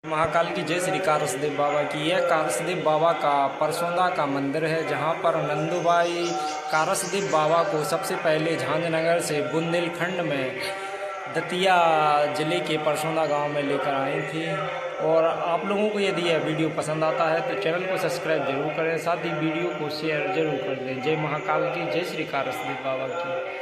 महाकाल की जय श्री कारसदेव बाबा की। यह कारसदेव बाबा का परसोंदा का मंदिर है, जहां पर नंदूबाई कारसदेव बाबा को सबसे पहले झांझनगर से बुंदेलखंड में दतिया ज़िले के परसोंदा गांव में लेकर आई थी। और आप लोगों को यदि यह वीडियो पसंद आता है तो चैनल को सब्सक्राइब जरूर करें, साथ ही वीडियो को शेयर जरूर कर दें। जय महाकाल की, जय श्री कारसदेव बाबा की।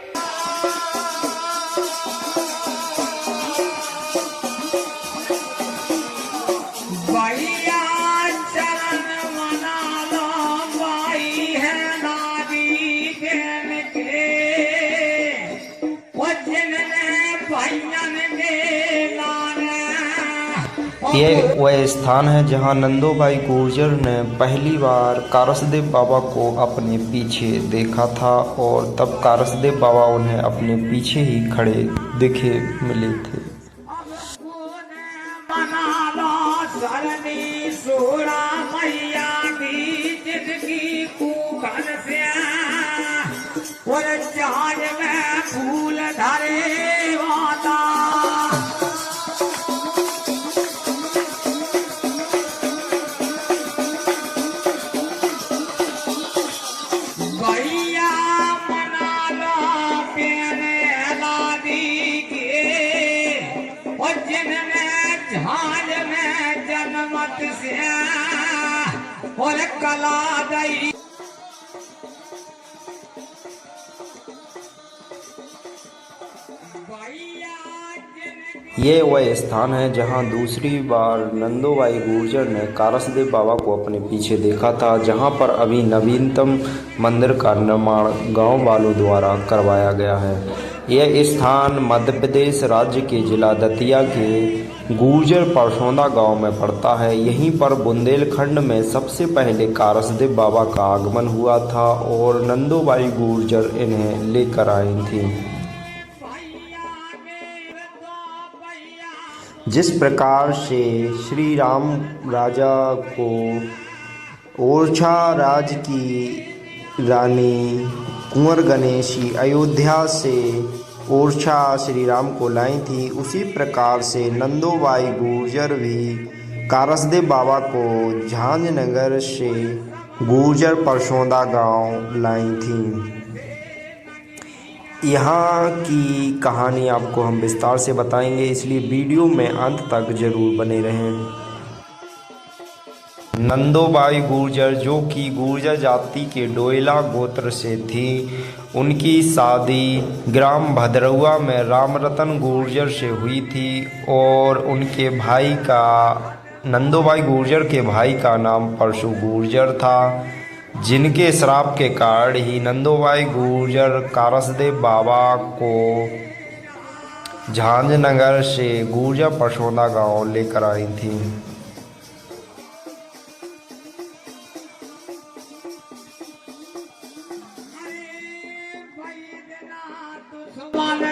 ये वह स्थान है जहां नंदोबाई गुर्जर ने पहली बार कारसदेव बाबा को अपने पीछे देखा था और तब कारसदेव बाबा उन्हें अपने पीछे ही खड़े दिखे मिले थे। और कला गई। ये वह स्थान है जहां दूसरी बार नंदोबाई गुर्जर ने कारसदेव बाबा को अपने पीछे देखा था, जहां पर अभी नवीनतम मंदिर का निर्माण गांव वालों द्वारा करवाया गया है। यह स्थान मध्य प्रदेश राज्य के जिला दतिया के गुर्जर परसोंदा गांव में पड़ता है। यहीं पर बुंदेलखंड में सबसे पहले कारसदेव बाबा का आगमन हुआ था और नंदोबाई गुर्जर इन्हें लेकर आई थी। जिस प्रकार से श्री राम राजा को ओरछा राज की रानी कुंवर गणेशी अयोध्या से ओरछा श्री राम को लाई थी, उसी प्रकार से नंदोबाई गुर्जर भी कारसदेव बाबा को झांझनगर से गुर्जर परसोंदा गांव लाई थी। यहाँ की कहानी आपको हम विस्तार से बताएंगे, इसलिए वीडियो में अंत तक जरूर बने रहें। नंदोबाई गुर्जर, जो कि गुर्जर जाति के डोयला गोत्र से थी, उनकी शादी ग्राम भदरौआ में रामरतन गुर्जर से हुई थी और उनके भाई का, नंदोबाई गुर्जर के भाई का नाम परशु गुर्जर था, जिनके श्राप के कारण ही नंदोबाई गुर्जर कारसदेव बाबा को झांझनगर से गुर्जर परसोंदा गांव लेकर आई थी।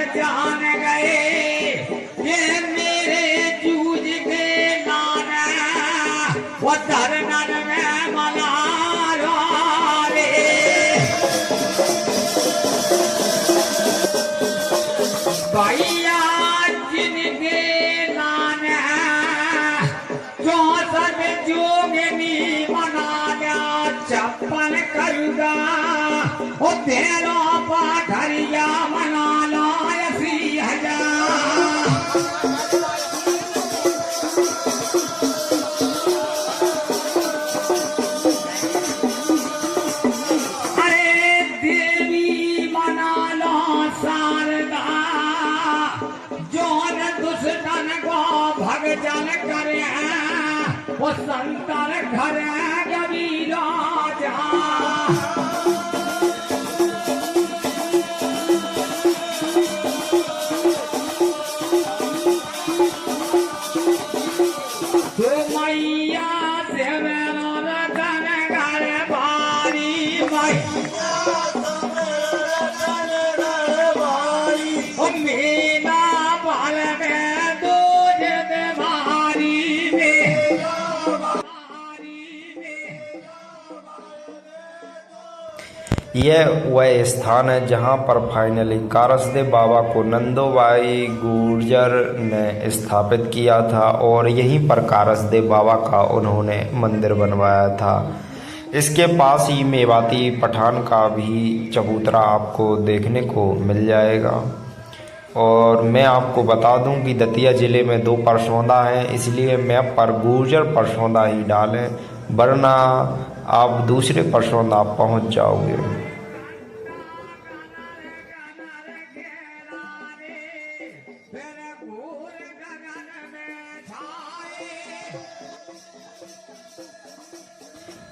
जान गए ये मेरे जूझ के नाना वो धरनन में मना भैया जिनके नाना जो सब जोगनी मना गया चप्पल करूँगा वो तेरा पाठरिया मना लो ऐसी हजार। अरे देवी मना लो शारदा, जो दुष्टन को भगजन करे वो संतर घर कबीरा जा। यह वह स्थान है जहां पर फाइनली कारसदेव बाबा को नंदोबाई गुर्जर ने स्थापित किया था और यहीं पर कारसदेव बाबा का उन्होंने मंदिर बनवाया था। इसके पास ही मेवाती पठान का भी चबूतरा आपको देखने को मिल जाएगा। और मैं आपको बता दूं कि दतिया ज़िले में 2 परसौदा हैं, इसलिए मैप पर गुर्जर परसौदा ही डालें, वरना आप दूसरे परसौदा पहुंच जाओगे।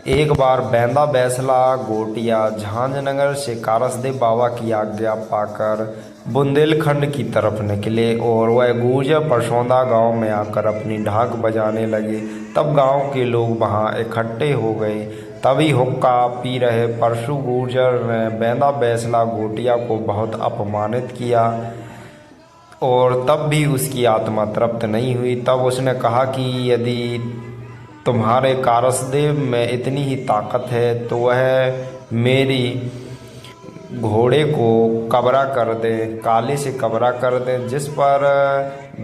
एक बार बैंदा बैसला गोटिया झांझनगर से कारसदेव बाबा की आज्ञा पाकर बुंदेलखंड की तरफ निकले और वह गुर्जर परसौदा गांव में आकर अपनी ढाक बजाने लगे। तब गांव के लोग वहां इकट्ठे हो गए। तभी हुक्का पी रहे परशु गुर्जर ने बैंदा बैसला गोटिया को बहुत अपमानित किया और तब भी उसकी आत्मा तृप्त नहीं हुई। तब उसने कहा कि यदि तुम्हारे कारसदेव में इतनी ही ताकत है तो वह मेरी घोड़े को कबरा कर दे, काले से कबरा कर दे। जिस पर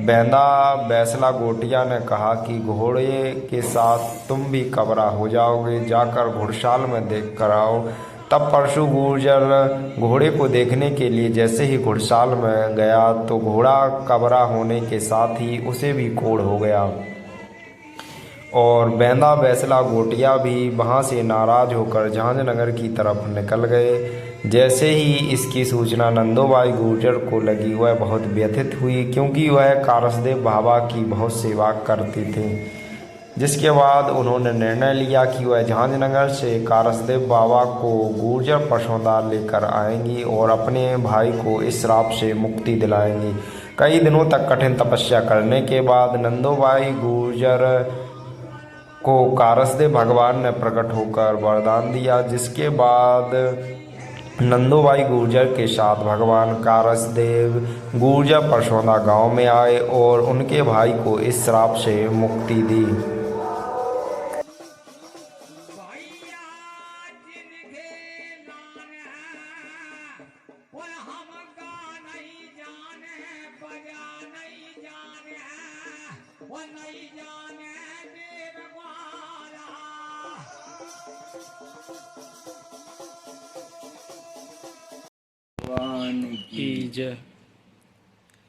बैंदा बैसला गोटिया ने कहा कि घोड़े के साथ तुम भी कबरा हो जाओगे, जाकर घुड़साल में देख कर आओ। तब परशु गुर्जर घोड़े को देखने के लिए जैसे ही घुड़साल में गया तो घोड़ा कबरा होने के साथ ही उसे भी कोढ़ हो गया और बैंदा बैसला गोटिया भी वहां से नाराज होकर झांझनगर की तरफ निकल गए। जैसे ही इसकी सूचना नंदोबाई गुर्जर को लगी, वह बहुत व्यथित हुई, क्योंकि वह कारसदेव बाबा की बहुत सेवा करती थी। जिसके बाद उन्होंने निर्णय लिया कि वह झांझनगर से कारसदेव बाबा को गुर्जर परसौदा लेकर आएंगी और अपने भाई को इस श्राप से मुक्ति दिलाएंगी। कई दिनों तक कठिन तपस्या करने के बाद नंदोबाई गुर्जर को कारसदेव भगवान ने प्रकट होकर वरदान दिया, जिसके बाद नंदोबाई गुर्जर के साथ भगवान कारसदेव गुर्जर परसौदा गांव में आए और उनके भाई को इस श्राप से मुक्ति दी। की जय।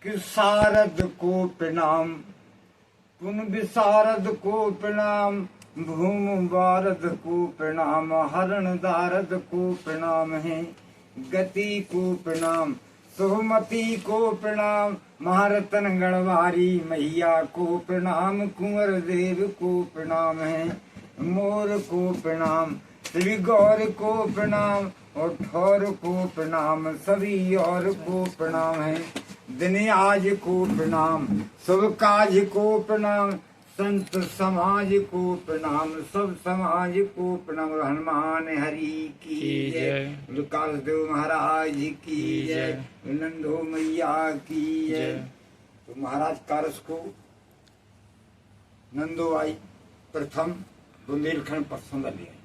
कि सारद को प्रणाम, पुन विसारद को प्रणाम, भूम बारद को प्रणाम, हरण दारद को प्रणाम है, गति को प्रणाम, सुमति को प्रणाम, महारतन गणवारी मैया को प्रणाम, कुंवर देव को प्रणाम है, मोर को प्रणाम, श्री गौर को प्रणाम और ठौर को प्रणाम, सभी और को प्रणाम है, दिन आज को प्रणाम, शुभ काज को प्रणाम, संत समाज को प्रणाम, सब समाज को प्रणाम। हनुमान हरि की जय, कारसदेव महाराज की जय, नंदो मैया की जय। तो महाराज कारस को नंदोबाई प्रथम बुंदेलखंड परसौदा ले आई।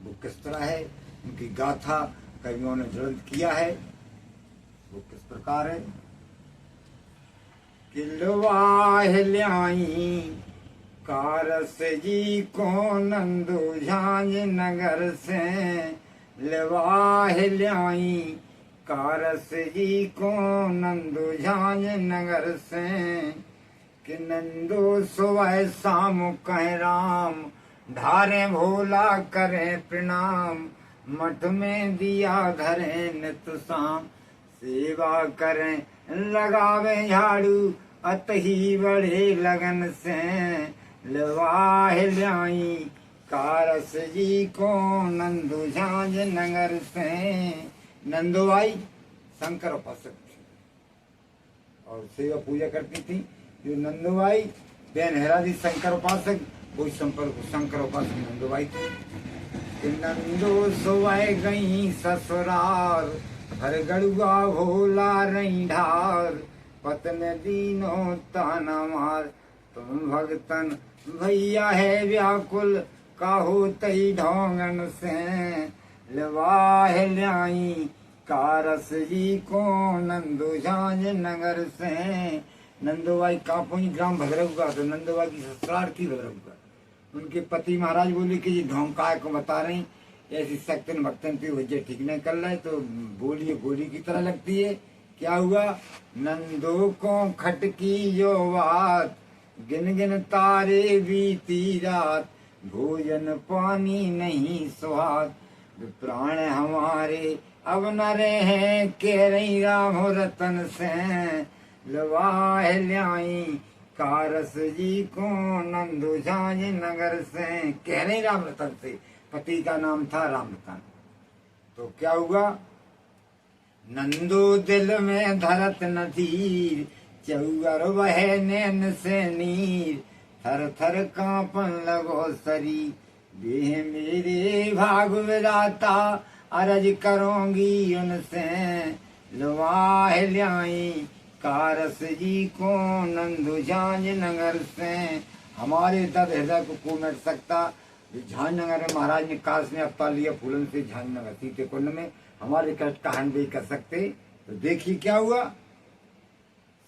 वो किस तरह है, उनकी गाथा कवियों ने ज्वलित किया है। वो किस प्रकार है कि लवाह ल्याई कारस जी को नंदो झांझनगर से, लवाह ल्याई कारस जी को नंदो झांझनगर से, कि नंदो सुबह शाम कह राम, ढारे भोला करे प्रणाम, मठ में दिया धरे नित शाम, सेवा करें लगावे झाड़ू अतही बड़े लगन से, लवाह ल्याई कारस जी को नंदो झांझनगर से। नंदोबाई शंकर उपासक थी और सेवा पूजा करती थी। जो नंदोबाई बेन हेरादी शंकर उपासक, वही संपर्क शंकर उपासक नंदोबाई थी। नंदो सोए गई ससुराल, हर गड़ुआ भोला रही ढार, पतन दीनो ताना मार, तुम भगतन भैया है व्याकुल, काहो तई ढोंगन से, लवाह ल्याई कारस जी को नंदो झांझ नगर से। नंदोबाई कापुनी ग्राम भद्रकुआ, तो नंदोबाई की ससुराल थी भद्रकुआ। उनके पति महाराज बोले कि जी ढोंकाय को बता रही, ऐसी शक्तन भक्तन पे वजह ठीक नहीं कर रहे, तो बोलिए गोली की तरह लगती है। क्या हुआ? नंदो को खटकी जो बात, गिन गिन तारे बीती रात, भोजन पानी नहीं स्वाद, प्राण हमारे अब न रहे, कह रही राम रतन से। लवाह ल्याई कारस जी को नंदो झांझ नगर से, कह रही राम रतन से। पति का नाम था राम रतन। तो क्या हुआ? नंदो दिल में धरत न धीर, चौगर वह नैन से नीर, थर थर कांपन लगो सरी, देह मेरे भाग विधाता, अरज करूंगी उनसे। लवाह ल्याई कारस जी को नंदो झांझ नगर से। हमारे दर्द हृदय को मिट सकता। झांझ नगर में महाराज ने काश ने अवतार लिया फूलन से झांझ नगर सीते कुंड में, हमारे कष्ट का हन भी कर सकते। तो देखिए क्या हुआ?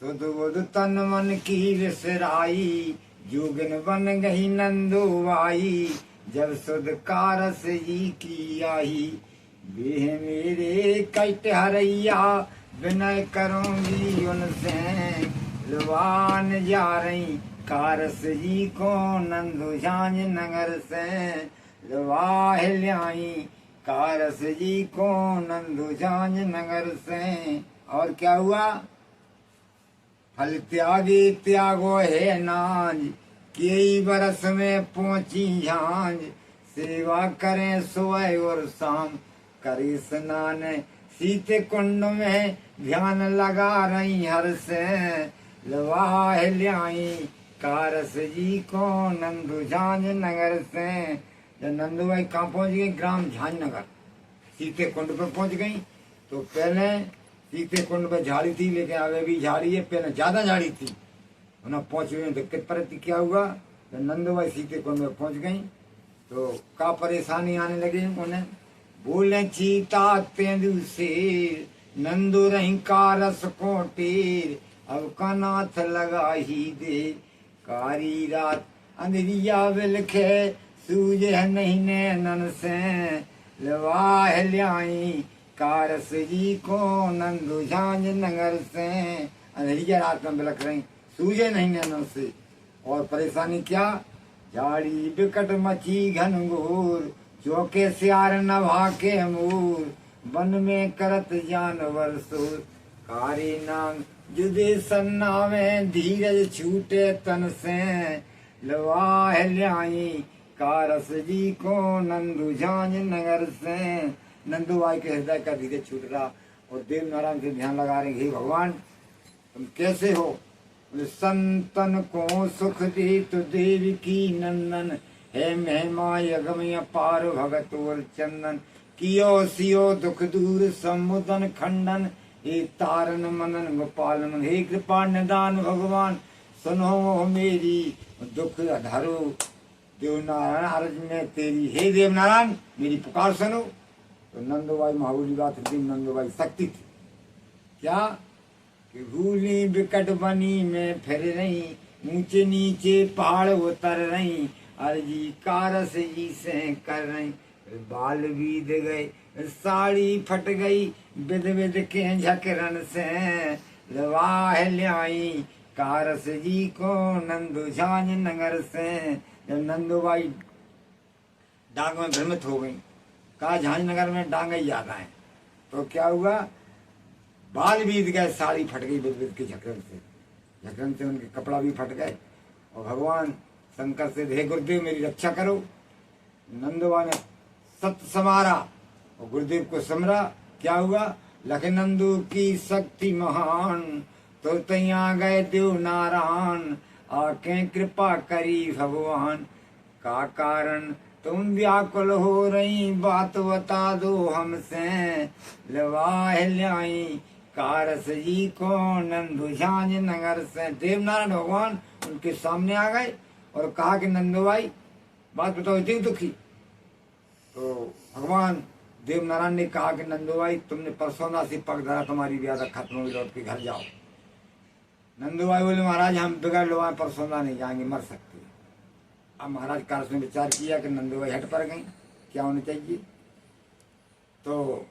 सुध बुध तन मन की विसराई, जोगिन बन गई नंदोबाई, जब सुध कारस जी की आई, बेह मेरे कष्ट हरैया, विनय करूंगी उनसे। लवान जा रही कारस जी को नंदो झांझ नगर से। लवाह ल्याई कारस जी को नंदो झांझ नगर से। और क्या हुआ? फल त्यागी त्यागो है नाज, कई बरस में पहुंची झांझ, सेवा करें सुबह और शाम, करे स्नान सीते कुंड में, ध्यान लगा रही हर से। लवाह ल्याई कारस जी को नंदो झांझ नगर से। जब नंदोबाई कहाँ पहुंच गई? ग्राम झांझ नगर, सीते कुंड पर पहुंच गई। तो पहले सीते कुंड पर झाड़ी थी, लेकिन आगे भी झाड़ी है, पहले ज्यादा झाड़ी थी। उन्हें पहुंच गई दिक्कत पर क्या हुआ? जब नंदोबाई सीते कुंड में पहुंच गई तो का परेशानी आने लगी उन्हें। बोले चीता तेंदु शेर, नंदो रही कारस को टेर, अब का नाथ लगा ही दे, कारी रात अंधेरिया बिलखे, सूझे नहीं नैनन से। लवाह ल्याई कारस जी को नंदो झांझ नगर से। अंधेरिया रात में बिलख रही, सूझे नहीं नैनन से। और परेशानी क्या? झाड़ी बिकट मची घनघोर, चौके सियार नभा के मोर, वन में करत जानवर सोर, कारी नाम जुदे सन्ना में, धीरज छूटे तन से। लवाह ल्याई कारस जी को नंदो झांझ नगर से। नंदोबाई के हृदय का धीरज छूट रहा और देव नारायण से ध्यान लगा रहे, हे भगवान तुम कैसे हो? संतन को सुख दे तो देव की नंदन, है महिमा यगम अपार भगत और चंदन, कियो सियो दुख दूर समुदन खंडन, हे तारन मनन गोपाल मन, हे कृपा निदान भगवान सुनो मेरी दुख अधरो। देवनारायण अर्ज में तेरी, हे देवनारायण मेरी पुकार सुनो। तो नंदोबाई महाबूली बात थी, नंदोबाई शक्ति थी। क्या कि भूली बिकट बनी में फिर रही, ऊंचे नीचे पहाड़ उतर रही, अर्जी कारस जी से कर रही, बाल बीत गए साड़ी फट गई, बिद बिद के झकरन से। लवाह ल्याई कारस जी को नंदो झांझ नगर से। जब नंदोबाई डांग में भ्रमित हो गई, कहा झांझ नगर में डांग ही ज्यादा है। तो क्या हुआ? बाल बीत गए, साड़ी फट गई बिद बिद के झकरन से। झकरन से उनके कपड़ा भी फट गए और भगवान शंकर से, हे गुरुदेव मेरी रक्षा करो। नंदोबा ने सत्य समारा और गुरुदेव को समरा। क्या हुआ? लखनंदू की शक्ति महान, तो तैया गए देव नारायण, आके कृपा करी भगवान, का कारण तुम व्याकुल हो रही, बात बता दो हमसे। लवाह ल्याई कारस जी को नंदो झांझ नगर से। देवनारायण भगवान उनके सामने आ गए और कहा कि नंदोबाई बात बताओ, इतनी दुखी? तो भगवान देवनारायण ने कहा कि नंदू भाई तुमने परसों से पग धरा, तुम्हारी व्याधा खत्म हुई, लौट के घर जाओ। नंदू भाई बोले महाराज हम बिगड़ लो परसों नहीं जाएंगे, मर सकते। अब महाराज कारस ने विचार किया कि नंदू भाई हट पर गई, क्या होना चाहिए। तो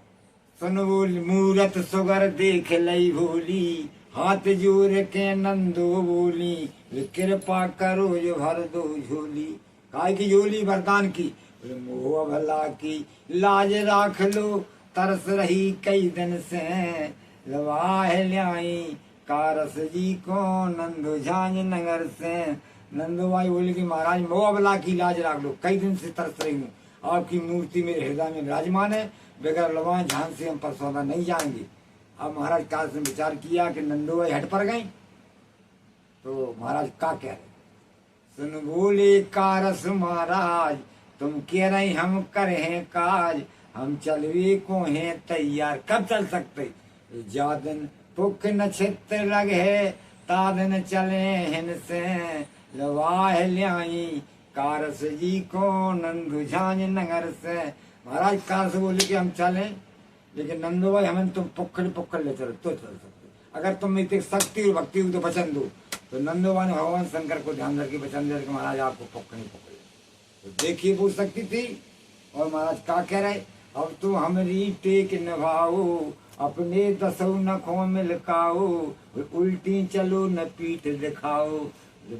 सुन बोल मूरत सुगर देख लई भोली, हाथ जोड़ के नंदो बोली, कृपा करो जो भर दो झोली। काय की झोली वरदान की, मोह भला की लाज राख लो, तरस रही कई दिन से, लवाह ल्याई कारस जी को नंदो झांझ नगर से। नंदो भाई बोले कि महाराज मोह भला की लाज राख लो, कई दिन से तरस रही हूँ, आपकी मूर्ति मेरे हृदय में विराजमान है, बगैर लवाए झांझ से हम परसौदा नहीं जाएंगे। अब महाराज कारस ने विचार किया कि नंदो भाई हट पर गई। तो महाराज का कह रहे, सुन बोले कारस महाराज तुम कह रहे हम करें काज, हम चलवे को हैं तैयार, कब चल सकते। जादन पुख नक्षत्र लगे, तादन चले हिनसे, लवाह ल्याई कारस जी को नंदू झांझ नगर से। महाराज कारस बोले कि हम चलें, लेकिन नंदू भाई हमें तुम पुक्कड़ ले चलो तो चल सकते, अगर तुम में इतनी शक्ति और भक्ति हो तो वचन दो। तो नंदू भाई ने भगवान शंकर को ध्यान रख के वचन दे कि महाराज आपको पुक्कड़ तो देखिए वो शक्ति थी। और महाराज क्या कह रहे, अब तो हमारी टेक निभाओ, अपने दसों नखों में लिखाओ, उल्टी चलो न पीठ दिखाओ,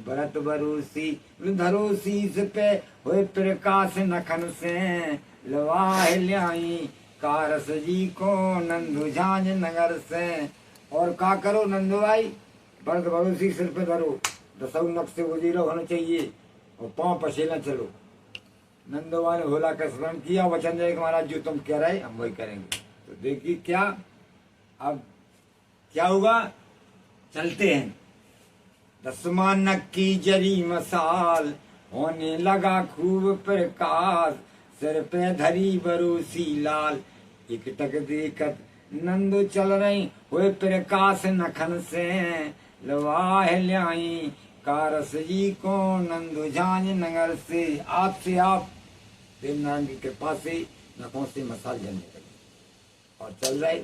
भरत भरोसी धरो शीस पे, हुए प्रकाश नखन से, लवाह ल्याई कारस जी को नंदू झांझ नगर से। और का करो नंदू भाई, भरत भरोसी सिर पे धरो, दसों नख से गुजीरा होना चाहिए, और पाँव पसीना चलो। नंदू भाई ने भोला का स्मरण किया, वचन दे महाराज जो तुम कह रहे हम वही करेंगे। तो देखिए क्या अब क्या होगा, चलते हैं। दसवां नख की जरी मसाल, होने लगा खूब प्रकाश, सिर पे धरी बरोसी लाल, एक टक देखत नंदू चल रही, हुए प्रकाश नखन से, लवाह ल्याई कारस जी को नंदू झांझ नगर से। आपसे आप देवनारायण की कृपा से नखों से मसाल जलने लगी और चल रहे।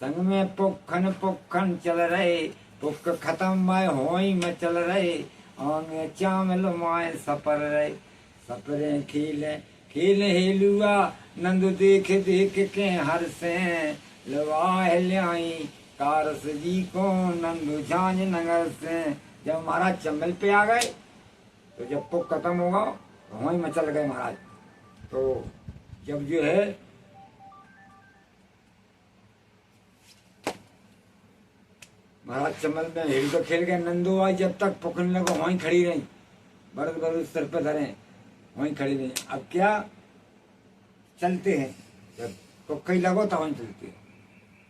संग में पुखन चल रहे, पुख खत्म मैं होई में चल रहे, आंगे चामल माए सपर रहे, सपरे खेल हेलुआ, नंदू देख देख के हर से, लवाह ल्याई कारस जी को नंदू झांझ नगर से। जब महाराज चंबल पे आ गए तो जब पुख खत्म होगा तो वहीं में चल गए महाराज। तो जब जो है महाराज चंबल में हिल तो खेल गए, नंदू आई जब तक पुखने लगो वहीं खड़ी रही, भरत भरोसी सिर पे धरे वहीं खड़ी रही। अब क्या चलते हैं, जब पुख लगो तो वहीं चलते हैं।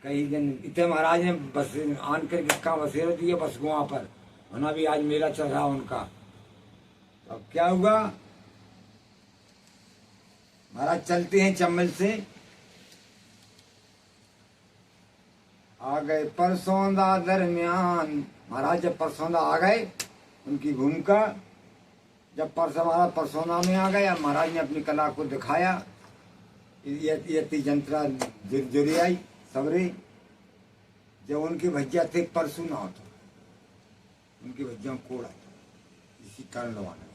कई दिन इतने महाराज ने बस आन कर किसका बसेरा दिया बस वहाँ पर, वरना भी आज मेला चल रहा उनका। तो अब क्या हुआ, महाराज चलते हैं चंबल से, आ गए परसौदा दरमियान। महाराज जब परसौदा आ गए उनकी भूमिका, जब महाराज परसौदा में आ गए, अब महाराज ने अपनी कला को दिखाया। यति जंत्रा जुड़ी आई सबरे। जब उनके भैया थे परसू ना होता, उनके भैया कोड़ा था, इसी कारण लवाना।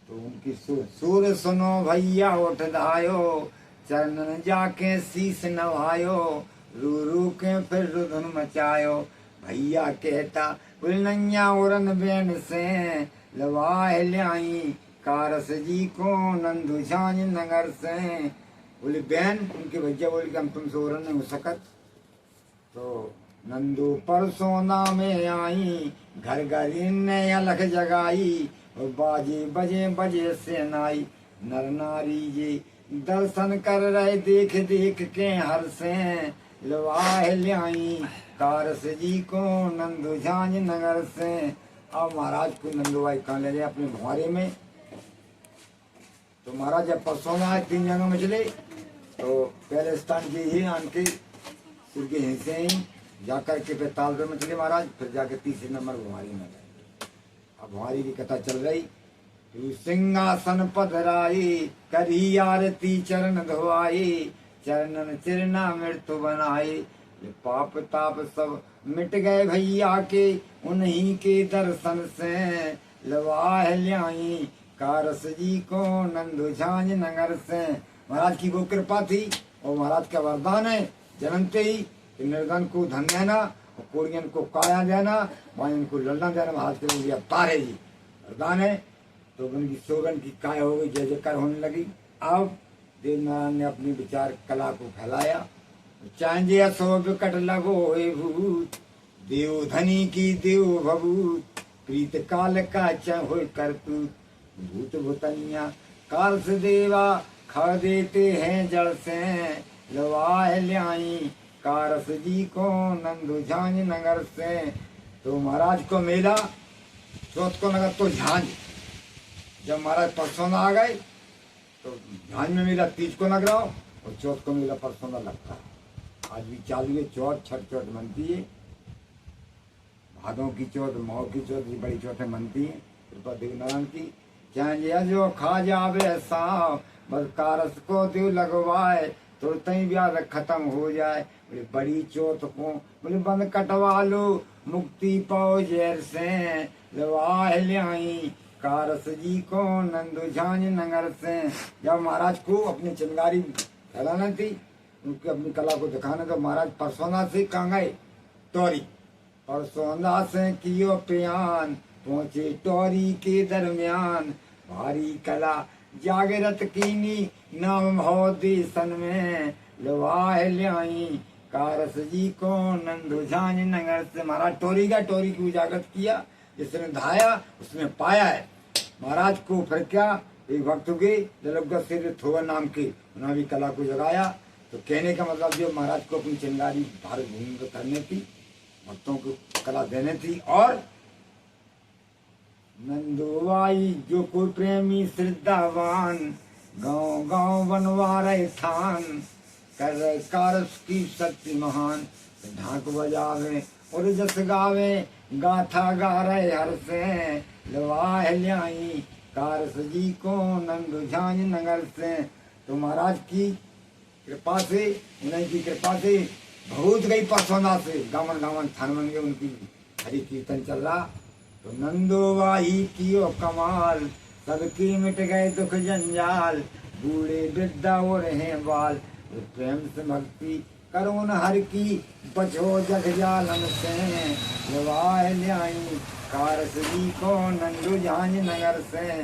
तो उनकी सुर सुनो भैया उठ धायो, चरणन जाके शीस नवायो, रू रू के फिर रुधन मचायो। भैया कहता उलनैया उड़न बेन से, लवाह ल्याई कारस जी को नंदू झांझ नगर से। बोले बहन, उनके भैया बोले कि हम तुमसे उड़न नहीं हो सकत। तो नंदू परसोना में आई, घर घर ने अलख जगाई, और बाजे बजे बजे से नाई। नर नारी जी दर्शन कर रहे देख देख के हर से, लवाह ल्याई कारस जी को नंदू झांझ नगर से। अब महाराज को नंदू भाई कहाँ ले गए अपने भुआरे में। तो महाराज जब परसों आए 3 जगह में चले, तो पहले स्थान के ही आन के सिर के हिस्से ही जाकर के फिर तालबे में चले महाराज, फिर जाके तीसरे नंबर भुआरी में गए। अब भुआरी की कथा चल रही। तू सिंहासन पधराई, करी आरती चरण धोआई, चरणन चिरना मृत्यु बनाई। ये पाप ताप सब मिट गए भैया के, उन्हीं के दर्शन से लवाह ल्याई, कारस जी को नंदू झांझ नगर से। महाराज की वो कृपा थी और महाराज का वरदान है जन्मते ही कि निर्धन को धन देना और कोड़ियन को काया देना, वायन को लड़ना देना। महाराज के लिए अवतार है जी, वरदान है। तो उनकी सोगन की काया हो गई, जय जयकार होने लगी। अब देवनारायण ने अपनी विचार कला को फैलाया। चांजे असो विकट लगो हे भूत, देव धनी की देव भभूत, प्रीत काल का च हो करतूत, भूत भूतनिया काल से देवा खा देते हैं जड़ से, लवाह ल्याई कारस जी को नंदू झांझ नगर से। तो महाराज को मेला चौथ को नगर तो झांझ, जब महाराज परसों आ गए तो झांझ में मेला तीज को लग रहा हो और चौथ को मेला परसों लगता है। आज भी चालू है चौथ, छठ चौथ मनती है, भादों की चौथ, माओ की चौथ, ये बड़ी चौथें मनती हैं कृपा देवनारायण की। चाहे जो खा जावे साव, बस कारस को देव लगवाए, तुरंत ही ब्याह खत्म हो जाए। बोले बड़ी चौथ को बोले बंद कटवा लो, मुक्ति पाओ जैर से, लवाह ल्याई कारस जी को नंदू झांझ नगर से। जब महाराज को अपनी चिंगारी फैलाना थी, उनकी अपनी कला को दिखाना, तो महाराज परसोना से कहाँ गए? टोरी। परसोना से कियो प्यान, पहुंचे टोरी के दरमियान, भारी कला जागरत कीनी, नाम हो देसन में, लवाह ल्याई कारस जी को नंदू झांझ नगर से। महाराज टोरी का टोरी को उजागरत किया, जिसने धाया उसने पाया है। महाराज को फिर क्या, एक भक्त के जलुगा सिर थोड़ा नाम के, उन्होंने भी कला को जगाया। तो कहने का मतलब जो महाराज को अपनी चिंगारी भारत भूमि पर करनी थी, भक्तों को कला देने थी। और नंदुवाई जो कोई प्रेमी श्रद्धावान, गांव गांव बनवारे थान, कर रहे कारस की शक्ति महान। ढाक बजावे और जस गावे, गाथा गा रहे हर से, लवाह ल्याई कारस जी को नंदू झांझ नगर से। तो महाराज की कृपा से, उन्हीं की कृपा से बहुत गई परसोना से, गावन गावन थान बन गए, उनकी हरि कीर्तन चल रहा। तो नंदोवाही कियो कमाल, सबकी मिट गए दुख जंजाल, बूढ़े वृद्धा हो रहे बाल, प्रेम से भक्ति करो न हर की, बचो जग जालन से, लवाह ल्याई कारस जी को नंदू झांझ नगर से।